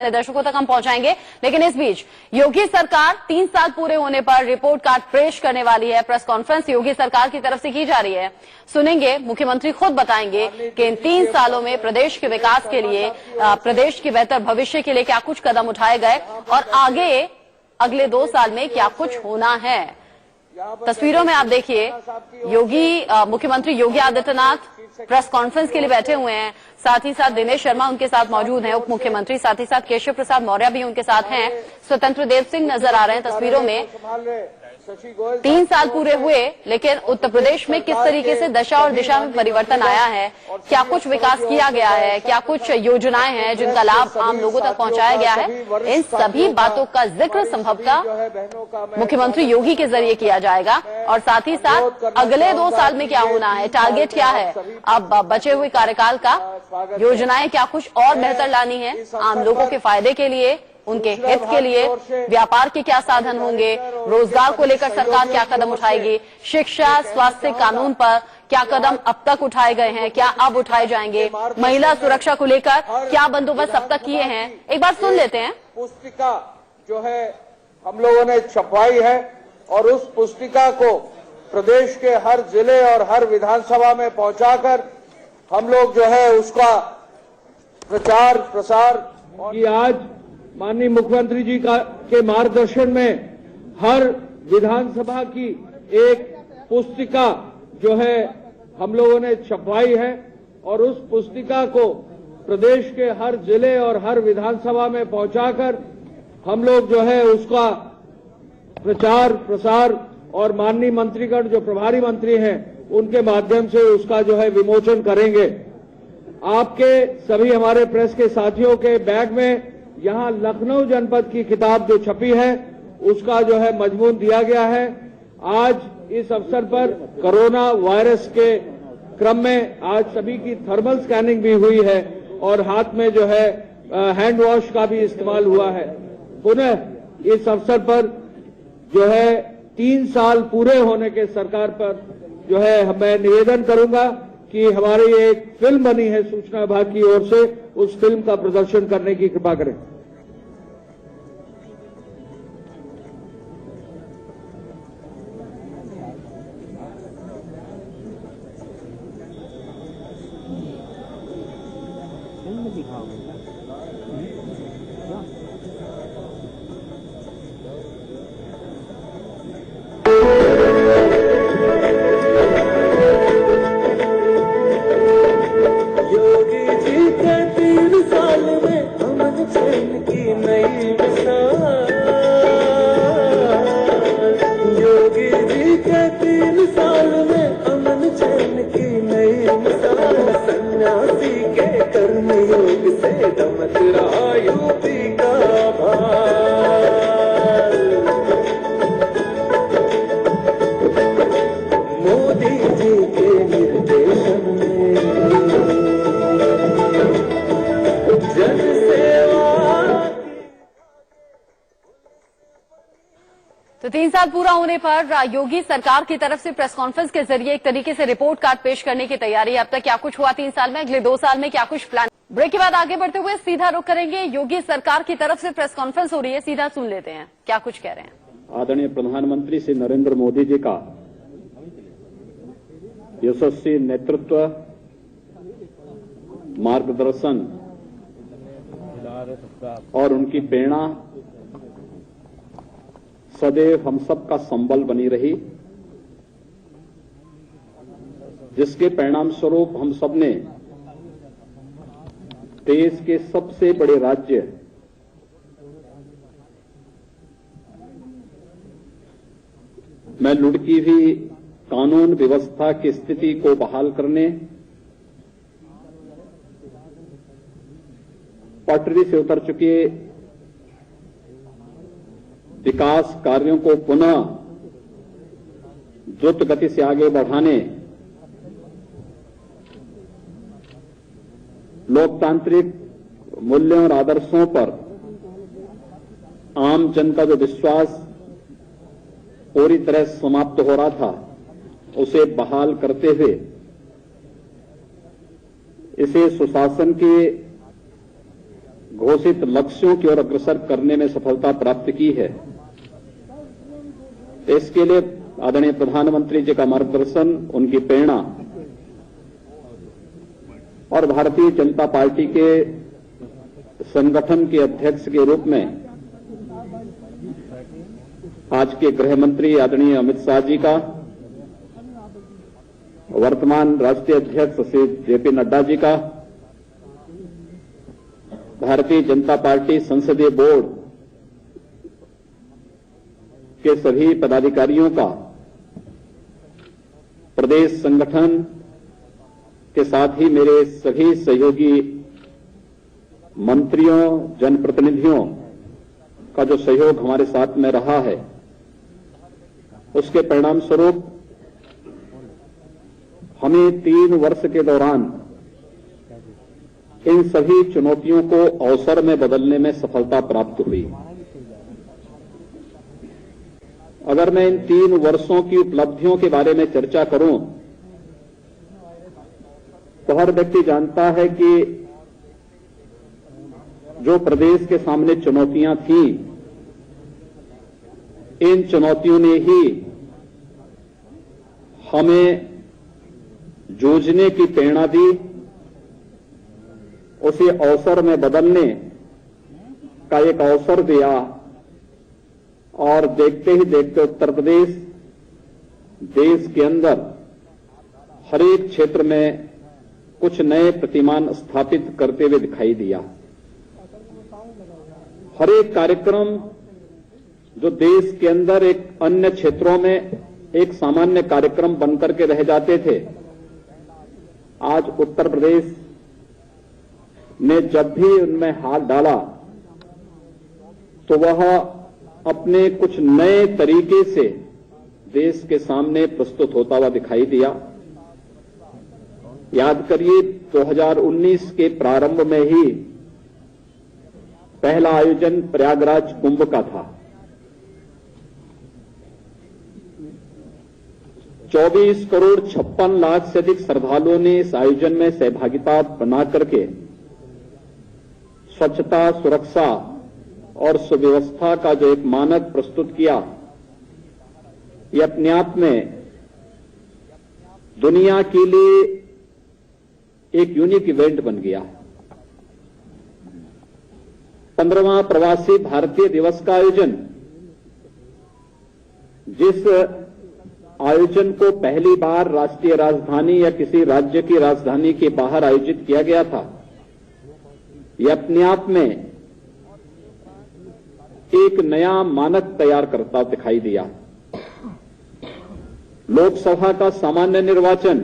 दर्शकों तक हम पहुंचाएंगे। लेकिन इस बीच योगी सरकार 3 साल पूरे होने पर रिपोर्ट कार्ड पेश करने वाली है। प्रेस कॉन्फ्रेंस योगी सरकार की तरफ से की जा रही है। सुनेंगे, मुख्यमंत्री खुद बताएंगे कि इन 3 सालों में प्रदेश के विकास के लिए, प्रदेश के बेहतर भविष्य के लिए क्या कुछ कदम उठाए गए और आगे अगले 2 साल में क्या कुछ होना है। तस्वीरों में आप देखिए, मुख्यमंत्री योगी आदित्यनाथ प्रेस कॉन्फ्रेंस के लिए बैठे हुए हैं। साथ ही साथ दिनेश शर्मा उनके साथ मौजूद हैं, उप मुख्यमंत्री, साथ ही साथ केशव प्रसाद मौर्य भी उनके साथ हैं। स्वतंत्र देव सिंह नजर आ रहे हैं तस्वीरों में। 3 साल पूरे हुए, लेकिन उत्तर प्रदेश में किस तरीके से दशा और दिशा में परिवर्तन आया है, क्या कुछ विकास किया गया है, क्या कुछ योजनाएं हैं जिनका लाभ आम लोगों तक पहुंचाया गया है, इन सभी बातों का जिक्र संभवतः मुख्यमंत्री योगी के जरिए किया जाएगा। और साथ ही साथ अगले 2 साल में क्या होना है, टारगेट क्या है, अब बचे हुए कार्यकाल का, योजनाएं क्या कुछ और बेहतर लानी है आम लोगों के फायदे के लिए, उनके हित के लिए, व्यापार के क्या साधन होंगे, रोजगार को लेकर सरकार क्या कदम उठाएगी, शिक्षा, स्वास्थ्य, कानून पर क्या कदम अब तक उठाए गए हैं, क्या अब उठाए जाएंगे, महिला सुरक्षा को लेकर क्या बंदोबस्त अब तक किए हैं। एक बार सुन लेते हैं। पुस्तिका जो है हम लोगों ने छपवाई है और उस पुस्तिका को प्रदेश के हर जिले और हर विधानसभा में पहुंचाकर हम लोग जो है उसका प्रचार प्रसार की आज माननीय मुख्यमंत्री जी के मार्गदर्शन में हर विधानसभा की एक पुस्तिका जो है हम लोगों ने छपवाई है और उस पुस्तिका को प्रदेश के हर जिले और हर विधानसभा में पहुंचाकर हम लोग जो है उसका प्रचार प्रसार और माननीय मंत्रीगण जो प्रभारी मंत्री हैं उनके माध्यम से उसका जो है विमोचन करेंगे। आपके सभी हमारे प्रेस के साथियों के बैग में यहां लखनऊ जनपद की किताब जो छपी है उसका जो है मजमून दिया गया है। आज इस अवसर पर कोरोना वायरस के क्रम में आज सभी की थर्मल स्कैनिंग भी हुई है और हाथ में जो है हैंड वॉश का भी इस्तेमाल हुआ है। पुनः इस अवसर पर जो है 3 साल पूरे होने के सरकार पर जो है मैं निवेदन करूंगा कि हमारी एक फिल्म बनी है सूचना विभाग की ओर से, उस फिल्म का प्रदर्शन करने की कृपा करें। तो 3 साल पूरा होने पर योगी सरकार की तरफ से प्रेस कॉन्फ्रेंस के जरिए एक तरीके से रिपोर्ट कार्ड पेश करने की तैयारी है। अब तक क्या कुछ हुआ 3 साल में, अगले 2 साल में क्या कुछ प्लान। ब्रेक के बाद आगे बढ़ते हुए सीधा रुख करेंगे, योगी सरकार की तरफ से प्रेस कॉन्फ्रेंस हो रही है, सीधा सुन लेते हैं क्या कुछ कह रहे हैं। आदरणीय प्रधानमंत्री श्री नरेंद्र मोदी जी का यशस्वी नेतृत्व, मार्गदर्शन और उनकी प्रेरणा सदैव हम सब का संबल बनी रही, जिसके परिणाम स्वरूप हम सब ने देश के सबसे बड़े राज्य में लुढ़की हुई कानून व्यवस्था की स्थिति को बहाल करने, पटरी से उतर चुके विकास कार्यों को पुनः द्रुत गति से आगे बढ़ाने, लोकतांत्रिक मूल्यों और आदर्शों पर आम जन का जो विश्वास पूरी तरह समाप्त हो रहा था उसे बहाल करते हुए इसे सुशासन के घोषित लक्ष्यों की ओर अग्रसर करने में सफलता प्राप्त की है। इसके लिए आदरणीय प्रधानमंत्री जी का मार्गदर्शन, उनकी प्रेरणा और भारतीय जनता पार्टी के संगठन के अध्यक्ष के रूप में आज के गृह मंत्री आदरणीय अमित शाह जी का, वर्तमान राष्ट्रीय अध्यक्ष श्री जेपी नड्डा जी का, भारतीय जनता पार्टी संसदीय बोर्ड के सभी पदाधिकारियों का, प्रदेश संगठन के साथ ही मेरे सभी सहयोगी मंत्रियों, जनप्रतिनिधियों का जो सहयोग हमारे साथ में रहा है, उसके परिणाम स्वरूप हमें 3 वर्ष के दौरान इन सभी चुनौतियों को अवसर में बदलने में सफलता प्राप्त हुई। अगर मैं इन 3 वर्षों की उपलब्धियों के बारे में चर्चा करूं तो हर व्यक्ति जानता है कि जो प्रदेश के सामने चुनौतियां थी, इन चुनौतियों ने ही हमें जूझने की प्रेरणा दी, उसे अवसर में बदलने का एक अवसर दिया और देखते ही देखते उत्तर प्रदेश देश के अंदर हर एक क्षेत्र में कुछ नए प्रतिमान स्थापित करते हुए दिखाई दिया। हर एक कार्यक्रम जो देश के अंदर एक अन्य क्षेत्रों में एक सामान्य कार्यक्रम बनकर के रह जाते थे, आज उत्तर प्रदेश ने जब भी उनमें हाथ डाला तो वह अपने कुछ नए तरीके से देश के सामने प्रस्तुत होता हुआ दिखाई दिया। याद करिए 2019 के प्रारंभ में ही पहला आयोजन प्रयागराज कुंभ का था। 24 करोड़ 56 लाख से अधिक श्रद्धालुओं ने इस आयोजन में सहभागिता बना करके स्वच्छता, सुरक्षा और सुव्यवस्था का जो एक मानक प्रस्तुत किया, ये अपने आप में दुनिया के लिए एक यूनिक इवेंट बन गया। 15वां प्रवासी भारतीय दिवस का आयोजन, जिस आयोजन को पहली बार राष्ट्रीय राजधानी या किसी राज्य की राजधानी के बाहर आयोजित किया गया था, यह अपने आप में एक नया मानक तैयार करता दिखाई दिया। लोकसभा का सामान्य निर्वाचन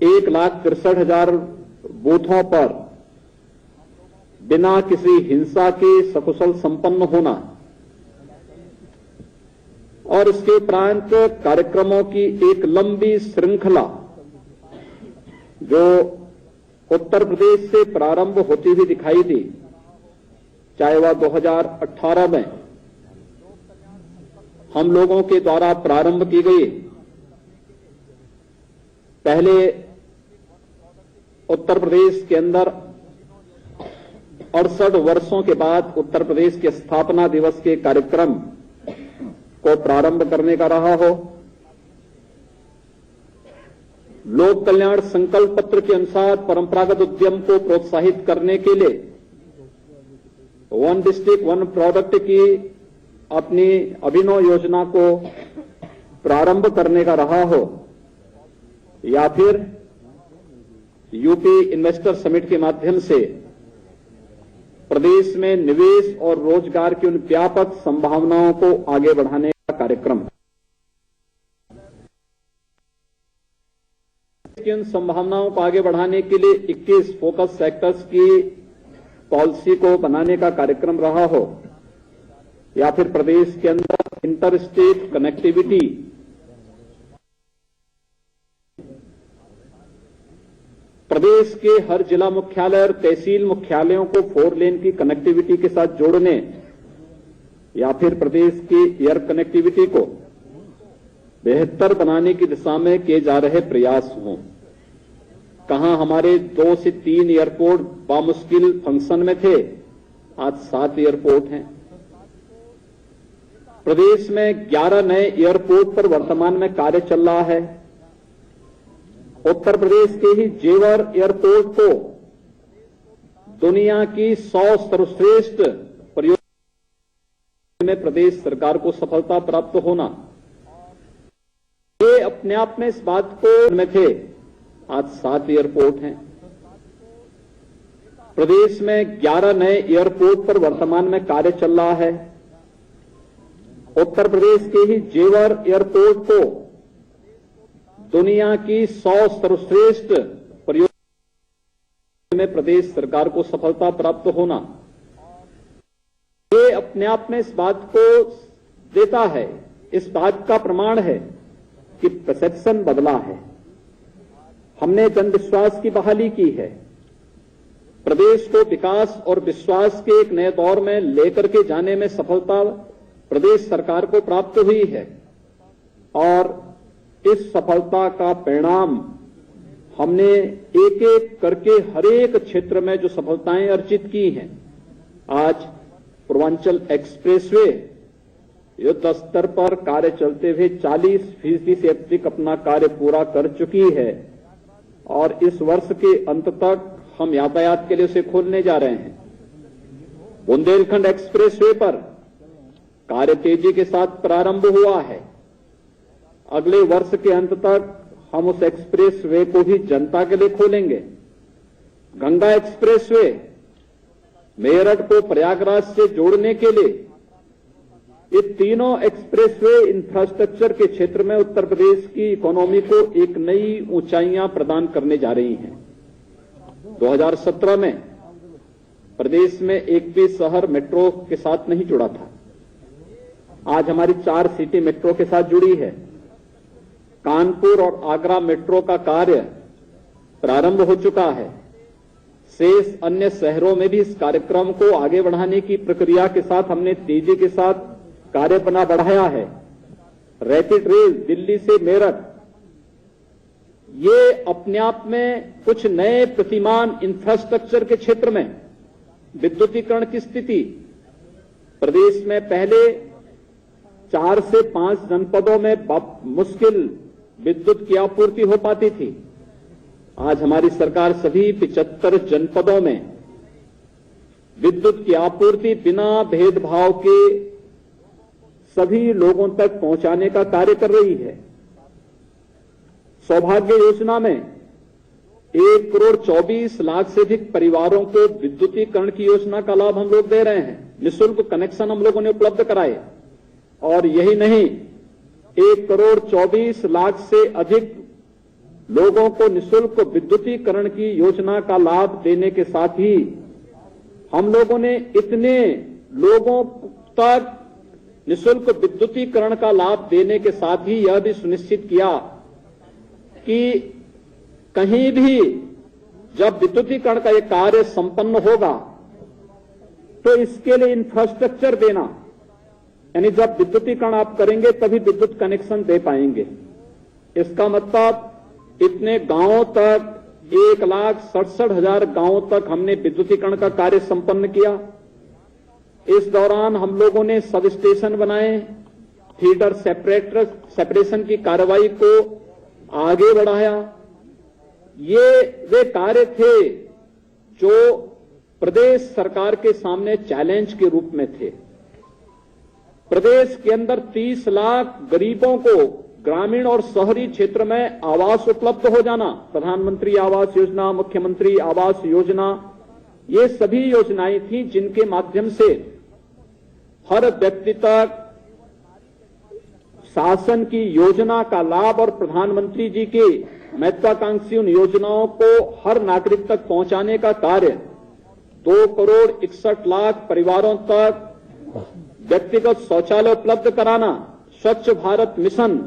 1,63,000 बूथों पर बिना किसी हिंसा के सकुशल संपन्न होना और इसके उपरांत कार्यक्रमों की एक लंबी श्रृंखला जो उत्तर प्रदेश से प्रारंभ होती हुई दिखाई दी, चाहे वह 2018 में हम लोगों के द्वारा प्रारंभ की गई पहले उत्तर प्रदेश के अंदर 68 वर्षों के बाद उत्तर प्रदेश के स्थापना दिवस के कार्यक्रम को प्रारंभ करने का रहा हो, लोक कल्याण संकल्प पत्र के अनुसार परंपरागत उद्यम को प्रोत्साहित करने के लिए वन डिस्ट्रिक्ट वन प्रोडक्ट की अपनी अभिनव योजना को प्रारंभ करने का रहा हो, या फिर यूपी इन्वेस्टर समिट के माध्यम से प्रदेश में निवेश और रोजगार की उन व्यापक संभावनाओं को आगे बढ़ाने का कार्यक्रम। उन संभावनाओं को आगे बढ़ाने के लिए 21 फोकस सेक्टर्स की पॉलिसी को बनाने का कार्यक्रम रहा हो, या फिर प्रदेश के अंदर इंटर स्टेट कनेक्टिविटी, प्रदेश के हर जिला मुख्यालय और तहसील मुख्यालयों को 4 लेन की कनेक्टिविटी के साथ जोड़ने, या फिर प्रदेश की एयर कनेक्टिविटी को बेहतर बनाने की दिशा में किए जा रहे प्रयास हों। कहां हमारे 2 से 3 एयरपोर्ट बामुश्किल फंक्शन में थे, आज 7 एयरपोर्ट हैं। प्रदेश में 11 नए एयरपोर्ट पर वर्तमान में कार्य चल रहा है। उत्तर प्रदेश के ही जेवर एयरपोर्ट को दुनिया की 100 सर्वश्रेष्ठ परियोजना में प्रदेश सरकार को सफलता प्राप्त होना, ये अपने आप में इस बात को में थे, आज 7 एयरपोर्ट हैं। प्रदेश में 11 नए एयरपोर्ट पर वर्तमान में कार्य चल रहा है। उत्तर प्रदेश के ही जेवर एयरपोर्ट को दुनिया की 100 सर्वश्रेष्ठ परियोजना में प्रदेश सरकार को सफलता प्राप्त होना, ये अपने आप में इस बात को देता है, इस बात का प्रमाण है कि परसेप्शन बदला है। हमने जन विश्वास की बहाली की है। प्रदेश को विकास और विश्वास के एक नए दौर में लेकर के जाने में सफलता प्रदेश सरकार को प्राप्त हुई है और इस सफलता का परिणाम हमने एक एक करके हर एक क्षेत्र में जो सफलताएं अर्जित की हैं, आज पूर्वांचल एक्सप्रेसवे युद्ध स्तर पर कार्य चलते हुए 40% से अधिक अपना कार्य पूरा कर चुकी है और इस वर्ष के अंत तक हम यातायात के लिए उसे खोलने जा रहे हैं। बुंदेलखंड एक्सप्रेसवे पर कार्य तेजी के साथ प्रारंभ हुआ है। अगले वर्ष के अंत तक हम उस एक्सप्रेसवे को भी जनता के लिए खोलेंगे। गंगा एक्सप्रेसवे मेरठ को प्रयागराज से जोड़ने के लिए ये तीनों एक्सप्रेसवे इंफ्रास्ट्रक्चर के क्षेत्र में उत्तर प्रदेश की इकोनॉमी को एक नई ऊंचाइयां प्रदान करने जा रही हैं। 2017 में प्रदेश में एक भी शहर मेट्रो के साथ नहीं जुड़ा था। आज हमारी 4 सिटी मेट्रो के साथ जुड़ी है। कानपुर और आगरा मेट्रो का कार्य प्रारंभ हो चुका है। शेष अन्य शहरों में भी इस कार्यक्रम को आगे बढ़ाने की प्रक्रिया के साथ हमने तेजी के साथ कार्य बढ़ाया है। रैपिड रेल दिल्ली से मेरठ, ये अपने आप में कुछ नए प्रतिमान इंफ्रास्ट्रक्चर के क्षेत्र में विद्युतीकरण की स्थिति, प्रदेश में पहले 4 से 5 जनपदों में मुश्किल विद्युत की आपूर्ति हो पाती थी। आज हमारी सरकार सभी 75 जनपदों में विद्युत की आपूर्ति बिना भेदभाव के सभी लोगों तक पहुंचाने का कार्य कर रही है। सौभाग्य योजना में 1,24,00,000 से अधिक परिवारों को विद्युतीकरण की योजना का लाभ हम लोग दे रहे हैं। निःशुल्क कनेक्शन हम लोगों ने उपलब्ध कराए और यही नहीं, 1,24,00,000 से अधिक लोगों को निःशुल्क विद्युतीकरण की योजना का लाभ देने के साथ ही हम लोगों ने इतने लोगों तक निःशुल्क विद्युतीकरण का लाभ देने के साथ ही यह भी सुनिश्चित किया कि कहीं भी जब विद्युतीकरण का यह कार्य संपन्न होगा तो इसके लिए इंफ्रास्ट्रक्चर देना, यानी जब विद्युतीकरण आप करेंगे तभी विद्युत कनेक्शन दे पाएंगे। इसका मतलब इतने गांवों तक 1,67,000 गांवों तक हमने विद्युतीकरण का कार्य संपन्न किया। इस दौरान हम लोगों ने सब स्टेशन बनाए, फीडर सेपरेशन की कार्रवाई को आगे बढ़ाया। ये वे कार्य थे जो प्रदेश सरकार के सामने चैलेंज के रूप में थे। प्रदेश के अंदर 30 लाख गरीबों को ग्रामीण और शहरी क्षेत्र में आवास उपलब्ध हो जाना, प्रधानमंत्री आवास योजना, मुख्यमंत्री आवास योजना, ये सभी योजनाएं थी जिनके माध्यम से हर व्यक्ति तक शासन की योजना का लाभ और प्रधानमंत्री जी की महत्वाकांक्षी उन योजनाओं को हर नागरिक तक पहुंचाने का कार्य 2,61,00,000 परिवारों तक व्यक्तिगत शौचालय उपलब्ध कराना, स्वच्छ भारत मिशन,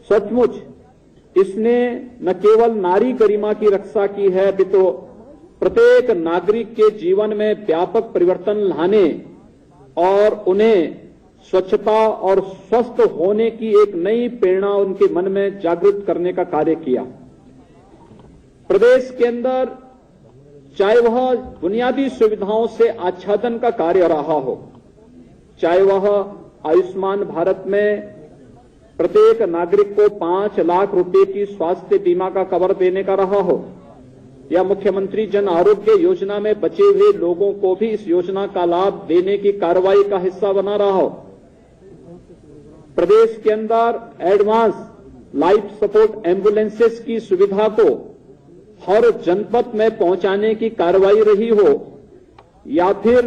सचमुच इसने न केवल नारी गरिमा की रक्षा की है, तो प्रत्येक नागरिक के जीवन में व्यापक परिवर्तन लाने और उन्हें स्वच्छता और स्वस्थ होने की एक नई प्रेरणा उनके मन में जागृत करने का कार्य किया। प्रदेश के अंदर चाहे वह बुनियादी सुविधाओं से आच्छादन का कार्य रहा हो, चाहे वह आयुष्मान भारत में प्रत्येक नागरिक को 5 लाख रुपए की स्वास्थ्य बीमा का कवर देने का रहा हो, या मुख्यमंत्री जन आरोग्य योजना में बचे हुए लोगों को भी इस योजना का लाभ देने की कार्रवाई का हिस्सा बना रहा हो, प्रदेश के अंदर एडवांस लाइफ सपोर्ट एम्बुलेंसेस की सुविधा को हर जनपद में पहुंचाने की कार्रवाई रही हो, या फिर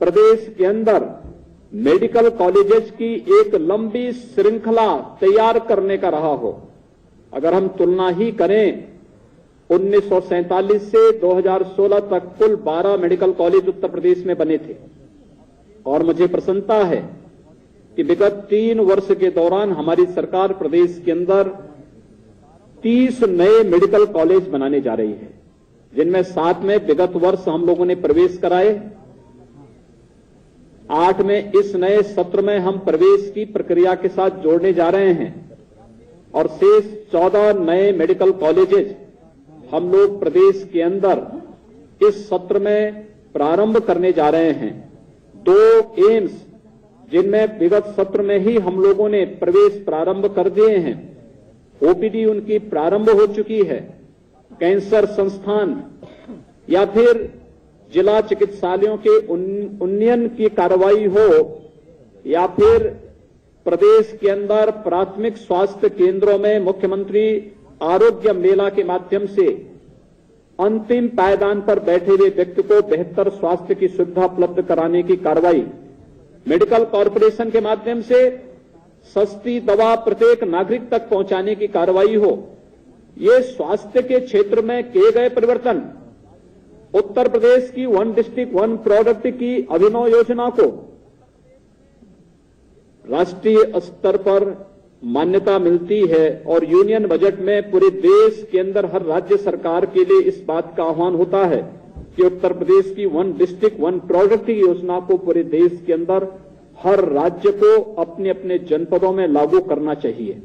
प्रदेश के अंदर मेडिकल कॉलेजेस की एक लंबी श्रृंखला तैयार करने का रहा हो। अगर हम तुलना ही करें 1947 से 2016 तक कुल 12 मेडिकल कॉलेज उत्तर प्रदेश में बने थे, और मुझे प्रसन्नता है कि विगत 3 वर्ष के दौरान हमारी सरकार प्रदेश के अंदर 30 नए मेडिकल कॉलेज बनाने जा रही है, जिनमें 7 में विगत वर्ष हम लोगों ने प्रवेश कराए, 8 में इस नए सत्र में हम प्रवेश की प्रक्रिया के साथ जोड़ने जा रहे हैं, और शेष 14 नए मेडिकल कॉलेजेस हम लोग प्रदेश के अंदर इस सत्र में प्रारंभ करने जा रहे हैं। 2 एम्स जिनमें विगत सत्र में ही हम लोगों ने प्रवेश प्रारंभ कर दिए हैं, ओपीडी उनकी प्रारंभ हो चुकी है, कैंसर संस्थान या फिर जिला चिकित्सालयों के उन्नयन की कार्रवाई हो, या फिर प्रदेश के अंदर प्राथमिक स्वास्थ्य केंद्रों में मुख्यमंत्री आरोग्य मेला के माध्यम से अंतिम पायदान पर बैठे हुए व्यक्ति को बेहतर स्वास्थ्य की सुविधा उपलब्ध कराने की कार्रवाई, मेडिकल कॉर्पोरेशन के माध्यम से सस्ती दवा प्रत्येक नागरिक तक पहुंचाने की कार्रवाई हो, ये स्वास्थ्य के क्षेत्र में किए गए परिवर्तन, उत्तर प्रदेश की 1 डिस्ट्रिक्ट 1 प्रोडक्ट की अभिनव योजना को राष्ट्रीय स्तर पर मान्यता मिलती है, और यूनियन बजट में पूरे देश के अंदर हर राज्य सरकार के लिए इस बात का आह्वान होता है कि उत्तर प्रदेश की 1 डिस्ट्रिक्ट 1 प्रोडक्ट की योजना को पूरे देश के अंदर हर राज्य को अपने अपने जनपदों में लागू करना चाहिए।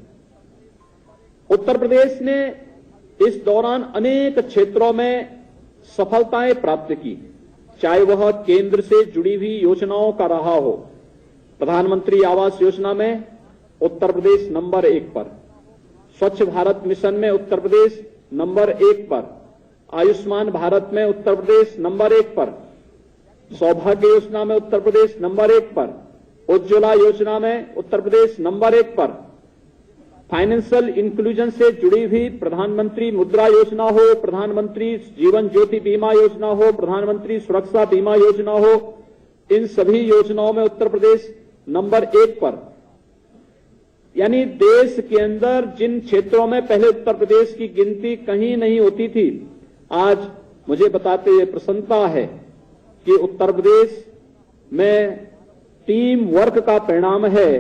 उत्तर प्रदेश ने इस दौरान अनेक क्षेत्रों में सफलताएं प्राप्त की, चाहे वह केंद्र से जुड़ी हुई योजनाओं का रहा हो। प्रधानमंत्री आवास योजना में उत्तर प्रदेश नंबर 1 पर, स्वच्छ भारत मिशन में उत्तर प्रदेश नंबर 1 पर, आयुष्मान भारत में उत्तर प्रदेश नंबर 1 पर, सौभाग्य योजना में उत्तर प्रदेश नंबर 1 पर, उज्ज्वला योजना में उत्तर प्रदेश नंबर 1 पर, फाइनेंशियल इंक्लूजन से जुड़ी हुई प्रधानमंत्री मुद्रा योजना हो, प्रधानमंत्री जीवन ज्योति बीमा योजना हो, प्रधानमंत्री सुरक्षा बीमा योजना हो, इन सभी योजनाओं में उत्तर प्रदेश नंबर 1 पर। यानी देश के अंदर जिन क्षेत्रों में पहले उत्तर प्रदेश की गिनती कहीं नहीं होती थी, आज मुझे बताते हुए प्रसन्नता है कि उत्तर प्रदेश में टीम वर्क का परिणाम है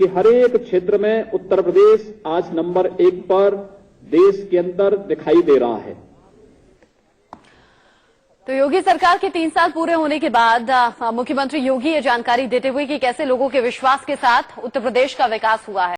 कि हर एक क्षेत्र में उत्तर प्रदेश आज नंबर 1 पर देश के अंदर दिखाई दे रहा है। तो योगी सरकार के 3 साल पूरे होने के बाद मुख्यमंत्री योगी ये जानकारी देते हुए कि कैसे लोगों के विश्वास के साथ उत्तर प्रदेश का विकास हुआ है।